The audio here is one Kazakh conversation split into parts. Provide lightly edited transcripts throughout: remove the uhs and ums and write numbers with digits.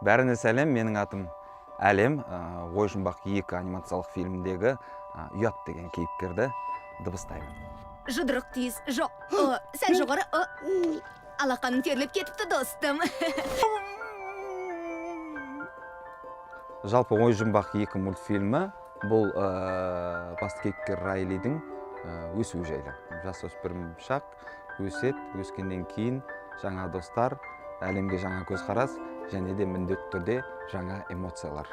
Бәріне сәлем, менің атым Әлем. Ой жұмбақ 2 анимациялық фильмдегі ұят деген кейіпкерді дыбыстаймын. Жұдырық тиіз, жоқ, сәл жоғары, алақаның терлеп кетіпті достым. Жалпы Ой жұмбақ 2 мультфильмі бұл басты кейіпкер Райлидің өсуі жайлы. Жасөспірім шақ, өскеннен кейін жаңа достар, әлемге жаңа көзқарас, және де міндетті түрде жаңа эмоциялар.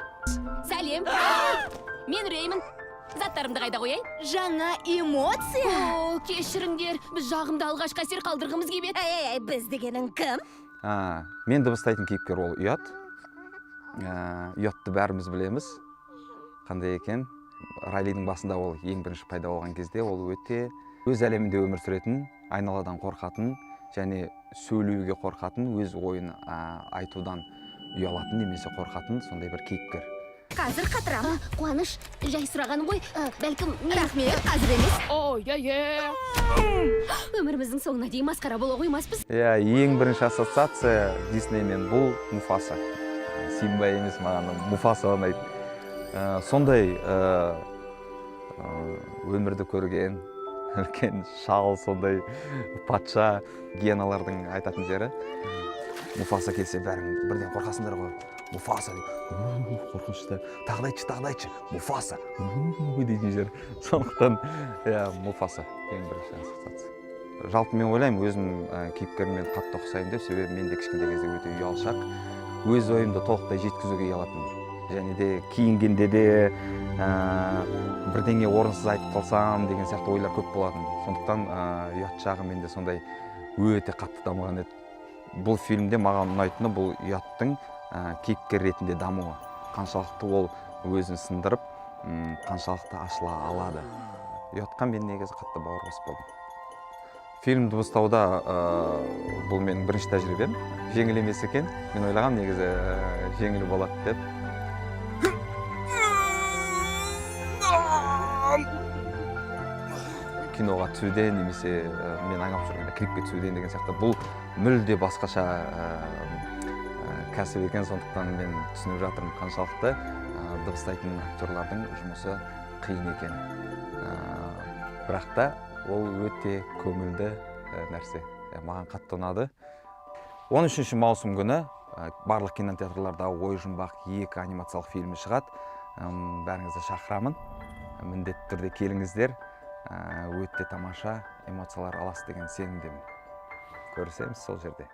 Сәлем! Мен Реймін. Заттарымды қайда қояйын? Жаңа эмоция? Кешіріңдер, біз жағымды алғашқы әсер қалдырғымыз келіп еді. Біз дегенің кім? Мен дыбыстайтын кейіпкер ол ұят. Ұятты бәріміз білеміз. Қандай екен? Райлидің басында ол ең бірінші пайда болған кезде ол өте өз әлемінде өмір сүретін, айналадан қорқатын, және сөйлеуге қорқатын, өз ойын айтудан ұялатын немесе қорқатын сондай бір кейіпкер. Қазір қатырам. Қуаныш, жай сұрағаным ғой, бәлкім мен... Рахмет, қазір емес. Өміріміздің соңына дейін масқара бола қоймаспыз. Ең бірінші ассоциация Диснеймен бұл Муфаса. Симба емес, маған Муфаса ұнайды. Сондай өмірді көрген, үлкен шал, сондай патша, гиеналардың айтатын жері. Муфаса келсе бәрің бірден қорқасыңдар ғой. Муфаса дейді, қорқынышты, тағдайчы, Муфаса дейтін жер. Сондықтан Муфаса ең бірінші ассоциация. Жалпы мен ойлаймын, өзім кейіпкермен қатты ұқсаймын деп, себебі мен де кішкентай кезде өте ұялшақ, өз ойымды толықтай жеткізуге ұялатынмын. Және де киінгенде де бірдеңе орынсыз айтып қалсам деген сияқты ойлар көп болатын. Сондықтан ұят жағы менде сондай өте қатты дамыған еді. Бұл фильмде маған ұнайтыны бұл ұяттың кейіпкер ретінде дамуы. Қаншалықты ол өзін сындырып, қаншалықты ашыла алады. Ұятқа мен негізі қатты бауыр басып болдым. Фильм дыбыстауда бұл менің бірінші тәжірибем. Жеңіл емес екен. Мен ойлағам негізі жеңіл болады деп. Киноға түсуде немесе мен айналып жүргенде клипке түсуде деген сияқты бұл мүлде басқаша кәсіп екен, сондықтан мен түсініп жатырмын қаншалықты дыбыстайтын актерлардың жұмысы қиын екен. Бірақ та ол өте көңілді нәрсе. Маған қатты ұнады. 13 маусым күні барлық кинотеатрларда Ой жұмбақ 2 анимациялық фильмі шығады. Бәріңізді шақырамын. Міндетті түрде келіңіздер. Өте тамаша эмоциялар аласыз деген сенімдемін. Көрісеміз сол жерде.